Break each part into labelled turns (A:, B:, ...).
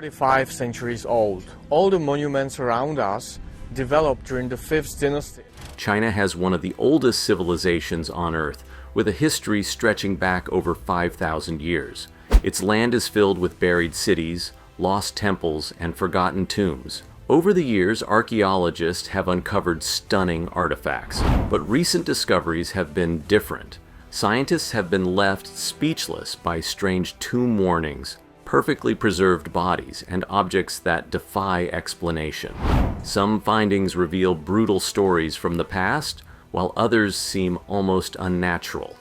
A: 45 centuries old. All the monuments around us developed during the 5th dynasty.
B: China has one of the oldest civilizations on Earth, with a history stretching back over 5,000 years. Its land is filled with buried cities, lost temples, and forgotten tombs. Over the years, archaeologists have uncovered stunning artifacts, but recent discoveries have been different. Scientists have been left speechless by strange tomb warnings, perfectly preserved bodies, and objects that defy explanation. Some findings reveal brutal stories from the past, while others seem almost unnatural.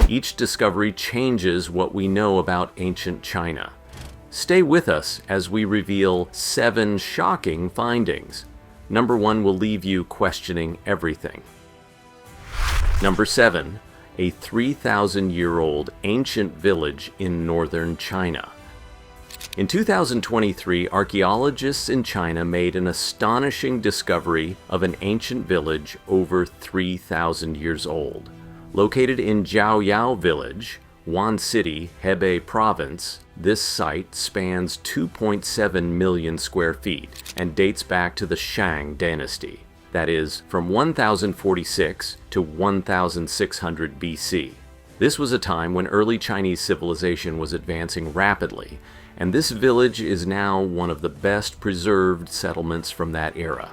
B: Each discovery changes what we know about ancient China. Stay with us as we reveal 7 shocking findings. Number 1 will leave you questioning everything. Number 7, a 3,000-year-old ancient village in northern China. In 2023, archaeologists in China made an astonishing discovery of an ancient village over 3,000 years old. Located in Jiaoyao Village, Wan City, Hebei Province, this site spans 2.7 million square feet and dates back to the Shang dynasty, that is, from 1046 to 1600 BC. This was a time when early Chinese civilization was advancing rapidly, and this village is now one of the best preserved settlements from that era.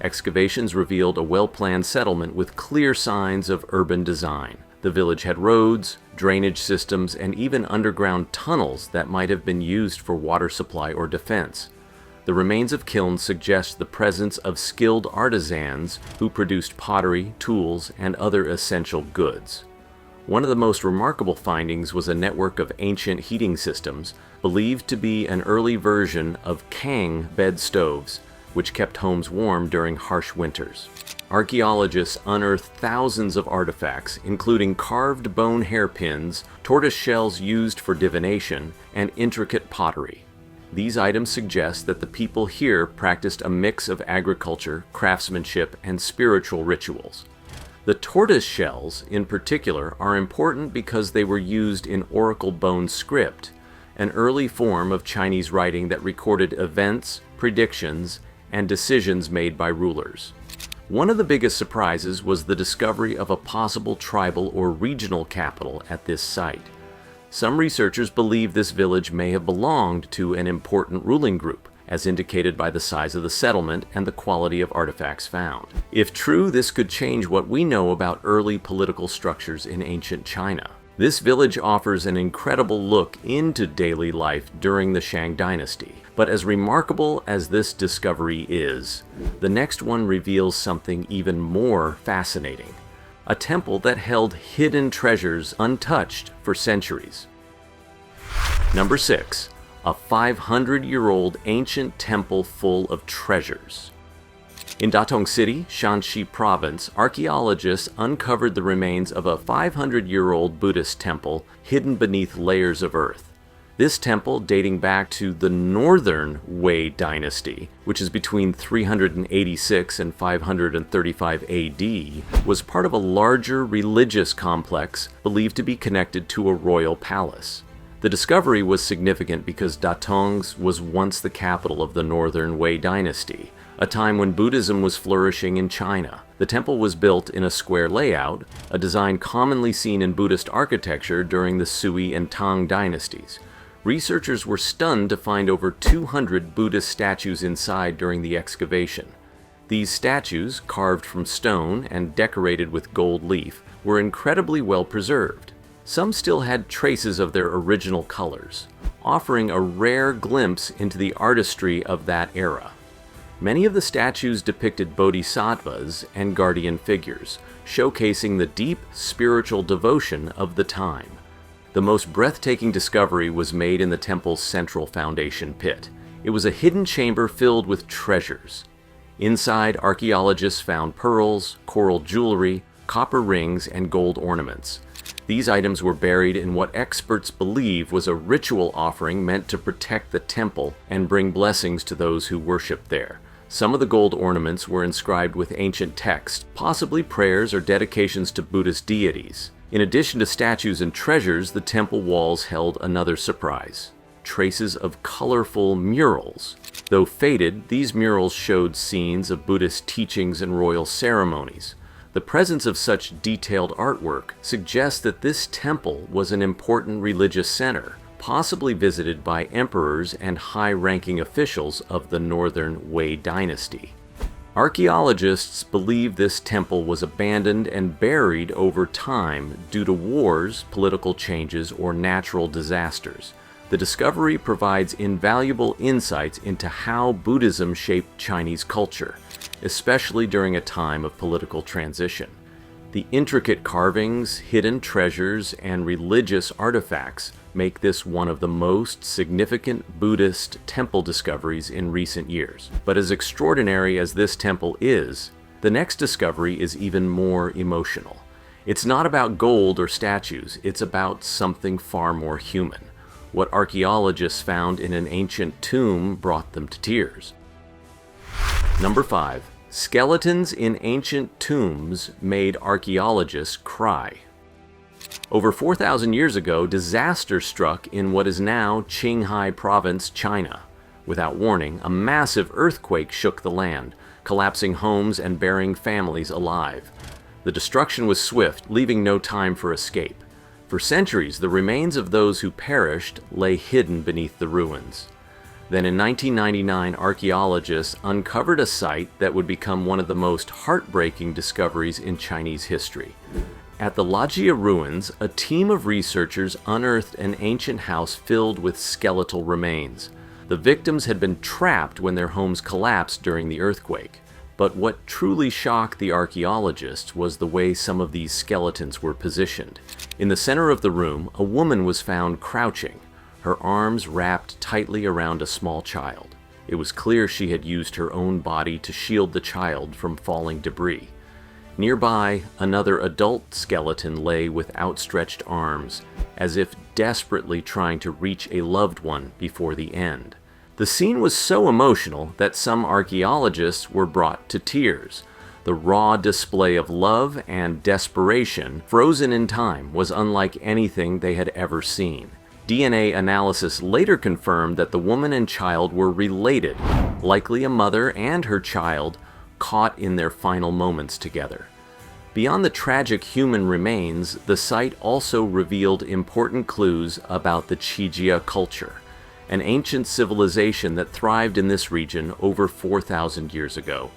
B: Excavations revealed a well-planned settlement with clear signs of urban design. The village had roads, drainage systems, and even underground tunnels that might have been used for water supply or defense. The remains of kilns suggest the presence of skilled artisans who produced pottery, tools, and other essential goods. One of the most remarkable findings was a network of ancient heating systems, believed to be an early version of Kang bed stoves, which kept homes warm during harsh winters. Archaeologists unearthed thousands of artifacts, including carved bone hairpins, tortoise shells used for divination, and intricate pottery. These items suggest that the people here practiced a mix of agriculture, craftsmanship, and spiritual rituals. The tortoise shells, in particular, are important because they were used in oracle bone script, an early form of Chinese writing that recorded events, predictions, and decisions made by rulers. One of the biggest surprises was the discovery of a possible tribal or regional capital at this site. Some researchers believe this village may have belonged to an important ruling group, as indicated by the size of the settlement and the quality of artifacts found. If true, this could change what we know about early political structures in ancient China. This village offers an incredible look into daily life during the Shang dynasty. But as remarkable as this discovery is, the next one reveals something even more fascinating. A temple that held hidden treasures untouched for centuries. Number 6. A 500-year-old ancient temple full of treasures. In Datong City, Shanxi Province, archaeologists uncovered the remains of a 500-year-old Buddhist temple hidden beneath layers of earth. This temple, dating back to the Northern Wei dynasty, which is between 386 and 535 AD, was part of a larger religious complex believed to be connected to a royal palace. The discovery was significant because Datong was once the capital of the Northern Wei dynasty, a time when Buddhism was flourishing in China. The temple was built in a square layout, a design commonly seen in Buddhist architecture during the Sui and Tang dynasties. Researchers were stunned to find over 200 Buddhist statues inside during the excavation. These statues, carved from stone and decorated with gold leaf, were incredibly well preserved. Some still had traces of their original colors, offering a rare glimpse into the artistry of that era. Many of the statues depicted bodhisattvas and guardian figures, showcasing the deep spiritual devotion of the time. The most breathtaking discovery was made in the temple's central foundation pit. It was a hidden chamber filled with treasures. Inside, archaeologists found pearls, coral jewelry, copper rings, and gold ornaments. These items were buried in what experts believe was a ritual offering meant to protect the temple and bring blessings to those who worshiped there. Some of the gold ornaments were inscribed with ancient text, possibly prayers or dedications to Buddhist deities. In addition to statues and treasures, the temple walls held another surprise: traces of colorful murals. Though faded, these murals showed scenes of Buddhist teachings and royal ceremonies. The presence of such detailed artwork suggests that this temple was an important religious center, possibly visited by emperors and high-ranking officials of the northern Wei dynasty. Archaeologists believe this temple was abandoned and buried over time due to wars, political changes, or natural disasters. The discovery provides invaluable insights into how Buddhism shaped Chinese culture, especially during a time of political transition. The intricate carvings, hidden treasures, and religious artifacts make this one of the most significant Buddhist temple discoveries in recent years. But as extraordinary as this temple is, the next discovery is even more emotional. It's not about gold or statues, it's about something far more human. What archaeologists found in an ancient tomb brought them to tears. Number 5. Skeletons in ancient tombs made archaeologists cry. Over 4,000 years ago, disaster struck in what is now Qinghai Province, China. Without warning, a massive earthquake shook the land, collapsing homes and burying families alive. The destruction was swift, leaving no time for escape. For centuries, the remains of those who perished lay hidden beneath the ruins. Then in 1999, archaeologists uncovered a site that would become one of the most heartbreaking discoveries in Chinese history. At the Lajia ruins, a team of researchers unearthed an ancient house filled with skeletal remains. The victims had been trapped when their homes collapsed during the earthquake. But what truly shocked the archaeologists was the way some of these skeletons were positioned. In the center of the room, a woman was found crouching, her arms wrapped tightly around a small child. It was clear she had used her own body to shield the child from falling debris. Nearby, another adult skeleton lay with outstretched arms, as if desperately trying to reach a loved one before the end. The scene was so emotional that some archaeologists were brought to tears. The raw display of love and desperation, frozen in time, was unlike anything they had ever seen. DNA analysis later confirmed that the woman and child were related, likely a mother and her child caught in their final moments together. Beyond the tragic human remains, the site also revealed important clues about the Qijia culture, an ancient civilization that thrived in this region over 4,000 years ago.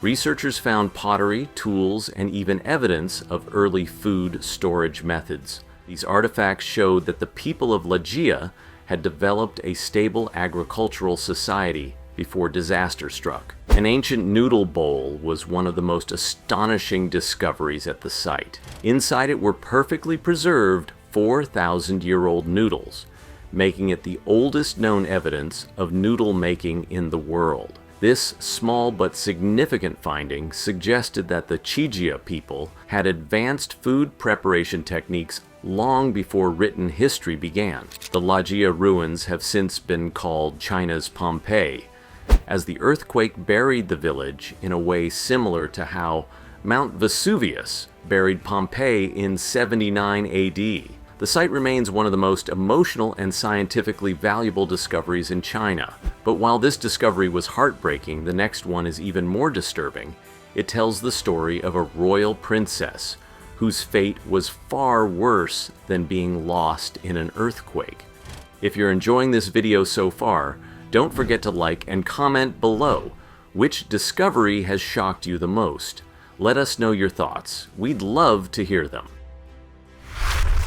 B: Researchers found pottery, tools, and even evidence of early food storage methods. These artifacts showed that the people of Lajia had developed a stable agricultural society before disaster struck. An ancient noodle bowl was one of the most astonishing discoveries at the site. Inside it were perfectly preserved 4,000-year-old noodles, making it the oldest known evidence of noodle making in the world. This small but significant finding suggested that the Qijia people had advanced food preparation techniques long before written history began. The Lajia ruins have since been called China's Pompeii, as the earthquake buried the village in a way similar to how Mount Vesuvius buried Pompeii in 79 AD. The site remains one of the most emotional and scientifically valuable discoveries in China. But while this discovery was heartbreaking, the next one is even more disturbing. It tells the story of a royal princess whose fate was far worse than being lost in an earthquake. If you're enjoying this video so far, don't forget to like and comment below. Which discovery has shocked you the most? Let us know your thoughts. We'd love to hear them.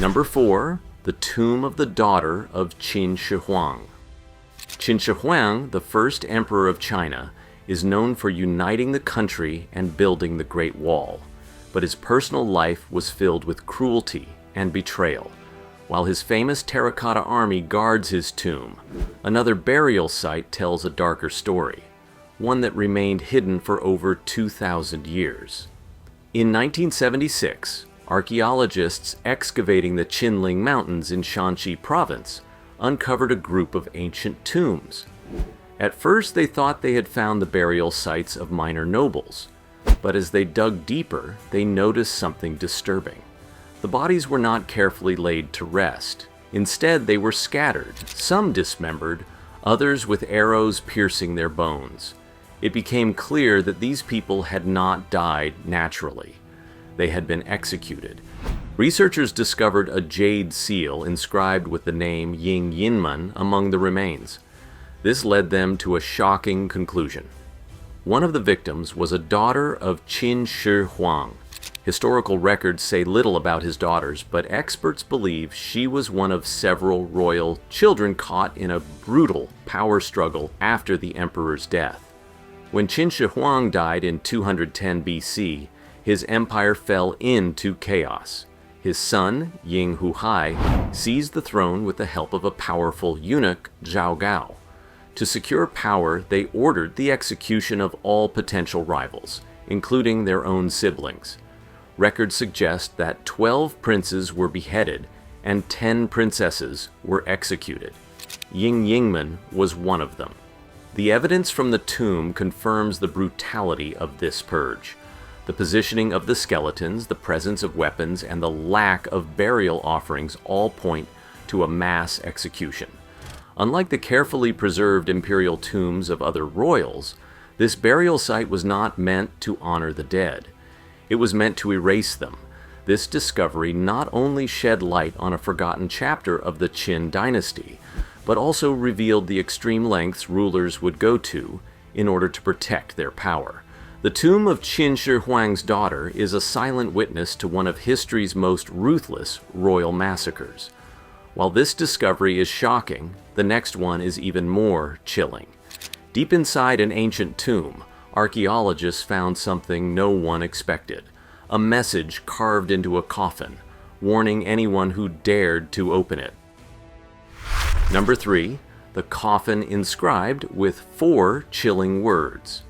B: Number 4. The tomb of the daughter of Chin Shaang. Chin Shaang, the first emperor of China, is known for uniting the country and building the Great Wall. But his personal life was filled with cruelty and betrayal. While his famous terracotta army guards his tomb, another burial site tells a darker story, one that remained hidden for over 2,000 years. In 1976, archaeologists excavating the Qinling Mountains in Shanxi Province uncovered a group of ancient tombs. At first, they thought they had found the burial sites of minor nobles, but as they dug deeper, they noticed something disturbing. The bodies were not carefully laid to rest. Instead, they were scattered, some dismembered, others with arrows piercing their bones. It became clear that these people had not died naturally. They had been executed. Researchers discovered a jade seal inscribed with the name Ying Yinmen among the remains. This led them to a shocking conclusion. One of the victims was a daughter of Chin Shaang. Historical records say little about his daughters, but experts believe she was one of several royal children caught in a brutal power struggle after the emperor's death. When Chin Shaang died in 210 BC, his empire fell into chaos. His son, Ying Huai, seized the throne with the help of a powerful eunuch, Zhao Gao. To secure power, they ordered the execution of all potential rivals, including their own siblings. Records suggest that 12 princes were beheaded and 10 princesses were executed. Ying Yingmen was one of them. The evidence from the tomb confirms the brutality of this purge. The positioning of the skeletons, the presence of weapons, and the lack of burial offerings all point to a mass execution. Unlike the carefully preserved imperial tombs of other royals, this burial site was not meant to honor the dead. It was meant to erase them. This discovery not only shed light on a forgotten chapter of the Qin dynasty, but also revealed the extreme lengths rulers would go to in order to protect their power. The tomb of Chin Shaang's daughter is a silent witness to one of history's most ruthless royal massacres. While this discovery is shocking, the next one is even more chilling. Deep inside an ancient tomb, archaeologists found something no one expected: a message carved into a coffin, warning anyone who dared to open it. Number 3. The coffin inscribed with 4 chilling words.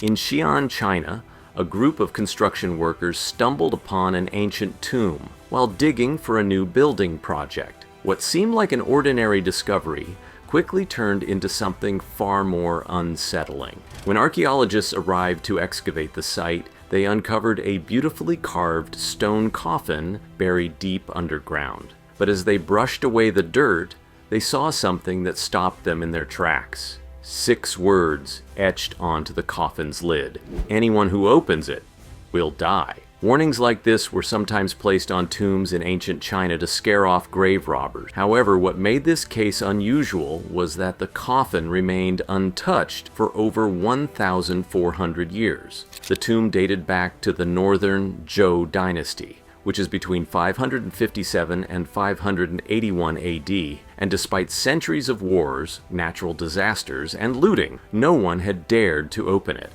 B: In Xi'an, China, a group of construction workers stumbled upon an ancient tomb while digging for a new building project. What seemed like an ordinary discovery quickly turned into something far more unsettling. When archaeologists arrived to excavate the site, they uncovered a beautifully carved stone coffin buried deep underground. But as they brushed away the dirt, they saw something that stopped them in their tracks. 6 words etched onto the coffin's lid: "Anyone who opens it will die." Warnings like this were sometimes placed on tombs in ancient China to scare off grave robbers. However, what made this case unusual was that the coffin remained untouched for over 1,400 years. The tomb dated back to the northern Zhou dynasty, which is between 557 and 581 AD, and despite centuries of wars, natural disasters, and looting, no one had dared to open it.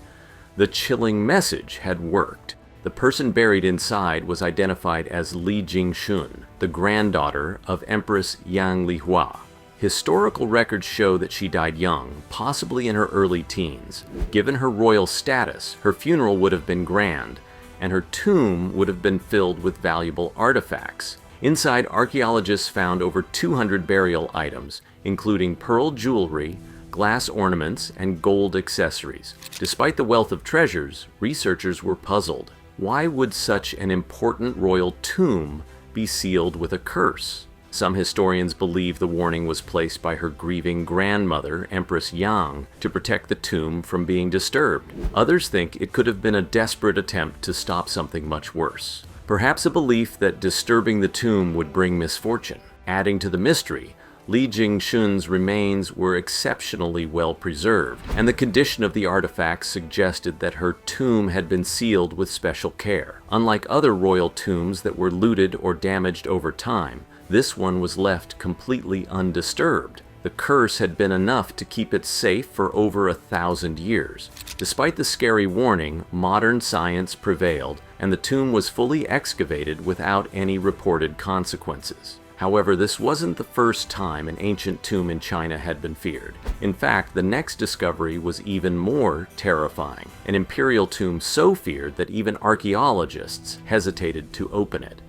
B: The chilling message had worked. The person buried inside was identified as Li Jingshun, the granddaughter of Empress Yang Lihua. Historical records show that she died young, possibly in her early teens. Given her royal status, her funeral would have been grand, and her tomb would have been filled with valuable artifacts. Inside, archaeologists found over 200 burial items, including pearl jewelry, glass ornaments, and gold accessories. Despite the wealth of treasures, researchers were puzzled. Why would such an important royal tomb be sealed with a curse? Some historians believe the warning was placed by her grieving grandmother, Empress Yang, to protect the tomb from being disturbed. Others think it could have been a desperate attempt to stop something much worse. Perhaps a belief that disturbing the tomb would bring misfortune. Adding to the mystery, Li Jingshun's remains were exceptionally well preserved, and the condition of the artifacts suggested that her tomb had been sealed with special care. Unlike other royal tombs that were looted or damaged over time, this one was left completely undisturbed. The curse had been enough to keep it safe for over 1,000 years. Despite the scary warning, modern science prevailed, and the tomb was fully excavated without any reported consequences. However, this wasn't the first time an ancient tomb in China had been feared. In fact, the next discovery was even more terrifying. An imperial tomb so feared that even archaeologists hesitated to open it.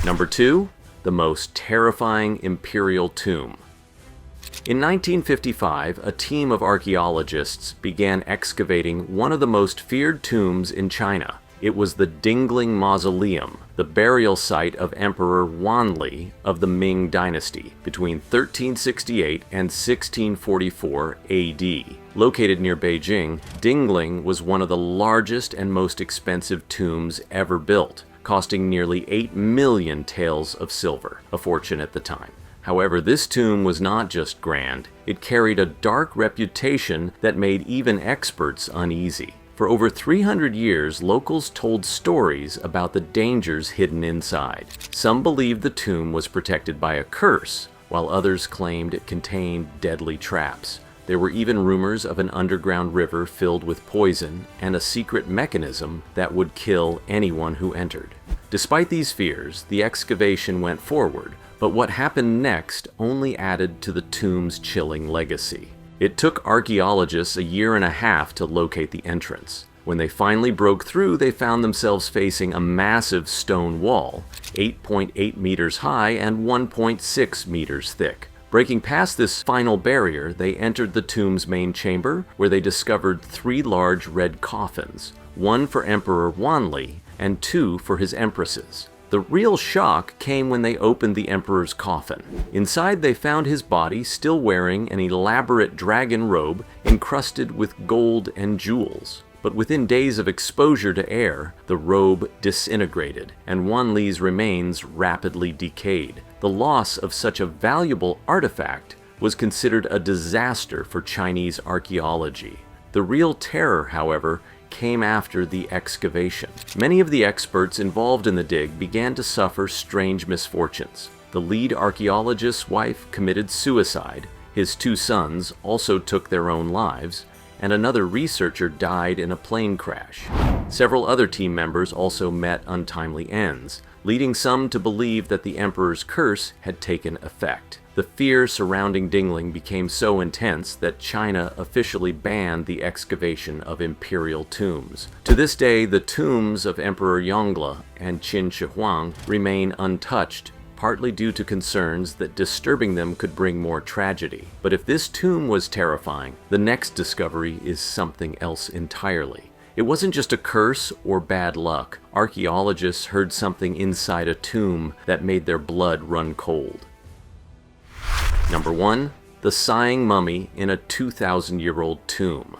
B: Number 2. The most terrifying imperial tomb. In 1955, a team of archaeologists began excavating one of the most feared tombs in China. It was the Dingling Mausoleum, the burial site of Emperor Wanli of the Ming Dynasty between 1368 and 1644 AD. Located near Beijing, Dingling was one of the largest and most expensive tombs ever built, costing nearly 8 million taels of silver, a fortune at the time. However, this tomb was not just grand, it carried a dark reputation that made even experts uneasy. For over 300 years, locals told stories about the dangers hidden inside. Some believed the tomb was protected by a curse, while others claimed it contained deadly traps. There were even rumors of an underground river filled with poison and a secret mechanism that would kill anyone who entered. Despite these fears, the excavation went forward, but what happened next only added to the tomb's chilling legacy. It took archaeologists a year and a half to locate the entrance. When they finally broke through, they found themselves facing a massive stone wall, 8.8 meters high and 1.6 meters thick. Breaking past this final barrier, they entered the tomb's main chamber, where they discovered 3 large red coffins, one for Emperor Wanli and 2 for his empresses. The real shock came when they opened the emperor's coffin. Inside, they found his body still wearing an elaborate dragon robe encrusted with gold and jewels. But within days of exposure to air, the robe disintegrated, and Wanli's remains rapidly decayed. The loss of such a valuable artifact was considered a disaster for Chinese archaeology. The real terror, however, came after the excavation. Many of the experts involved in the dig began to suffer strange misfortunes. The lead archaeologist's wife committed suicide, his 2 sons also took their own lives, and another researcher died in a plane crash. Several other team members also met untimely ends, leading some to believe that the emperor's curse had taken effect. The fear surrounding Dingling became so intense that China officially banned the excavation of imperial tombs. To this day, the tombs of Emperor Yongle and Chin Shaang remain untouched, partly due to concerns that disturbing them could bring more tragedy. But if this tomb was terrifying, the next discovery is something else entirely. It wasn't just a curse or bad luck. Archaeologists heard something inside a tomb that made their blood run cold. Number 1. The sighing mummy in a 2,000-year-old tomb.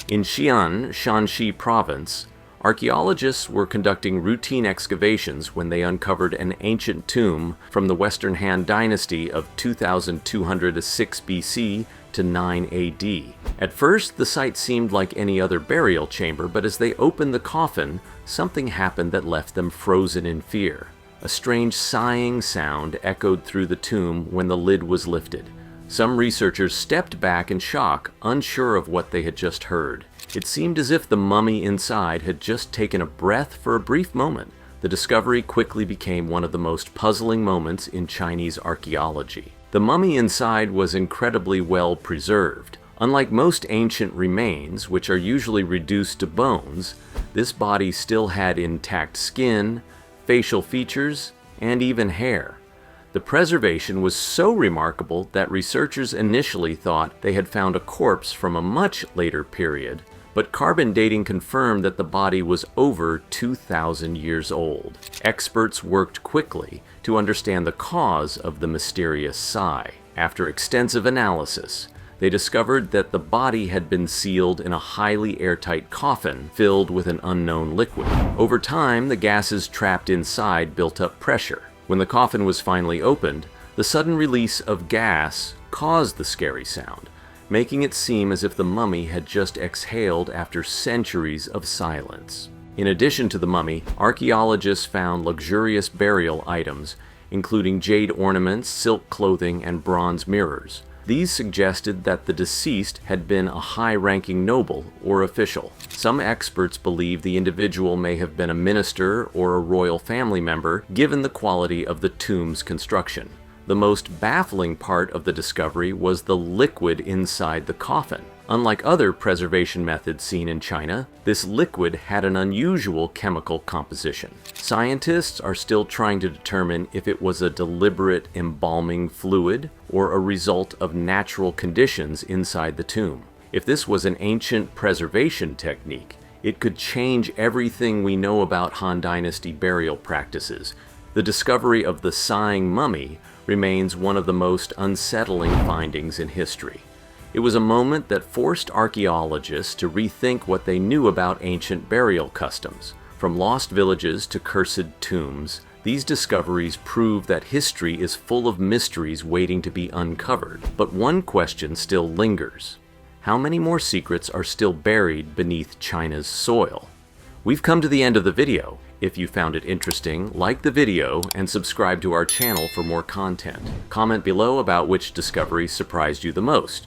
B: In Xi'an, Shanxi province, archaeologists were conducting routine excavations when they uncovered an ancient tomb from the Western Han Dynasty of 2206 BC to 9 AD. At first, the site seemed like any other burial chamber, but as they opened the coffin, something happened that left them frozen in fear. A strange sighing sound echoed through the tomb when the lid was lifted. Some researchers stepped back in shock, unsure of what they had just heard. It seemed as if the mummy inside had just taken a breath for a brief moment. The discovery quickly became one of the most puzzling moments in Chinese archaeology. The mummy inside was incredibly well preserved. Unlike most ancient remains, which are usually reduced to bones, this body still had intact skin, facial features, and even hair. The preservation was so remarkable that researchers initially thought they had found a corpse from a much later period, but carbon dating confirmed that the body was over 2,000 years old. Experts worked quickly to understand the cause of the mysterious sigh. After extensive analysis, they discovered that the body had been sealed in a highly airtight coffin filled with an unknown liquid. Over time, the gases trapped inside built up pressure. When the coffin was finally opened, the sudden release of gas caused the scary sound, making it seem as if the mummy had just exhaled after centuries of silence. In addition to the mummy, archaeologists found luxurious burial items, including jade ornaments, silk clothing, and bronze mirrors. These suggested that the deceased had been a high-ranking noble or official. Some experts believe the individual may have been a minister or a royal family member, given the quality of the tomb's construction. The most baffling part of the discovery was the liquid inside the coffin. Unlike other preservation methods seen in China, this liquid had an unusual chemical composition. Scientists are still trying to determine if it was a deliberate embalming fluid or a result of natural conditions inside the tomb. If this was an ancient preservation technique, It could change everything we know about Han Dynasty burial practices. The discovery of the sighing mummy remains one of the most unsettling findings in history. It was a moment that forced archaeologists to rethink what they knew about ancient burial customs. From lost villages to cursed tombs, these discoveries prove that history is full of mysteries waiting to be uncovered. But one question still lingers. How many more secrets are still buried beneath China's soil? We've come to the end of the video. If you found it interesting, like the video and subscribe to our channel for more content. Comment below about which discovery surprised you the most.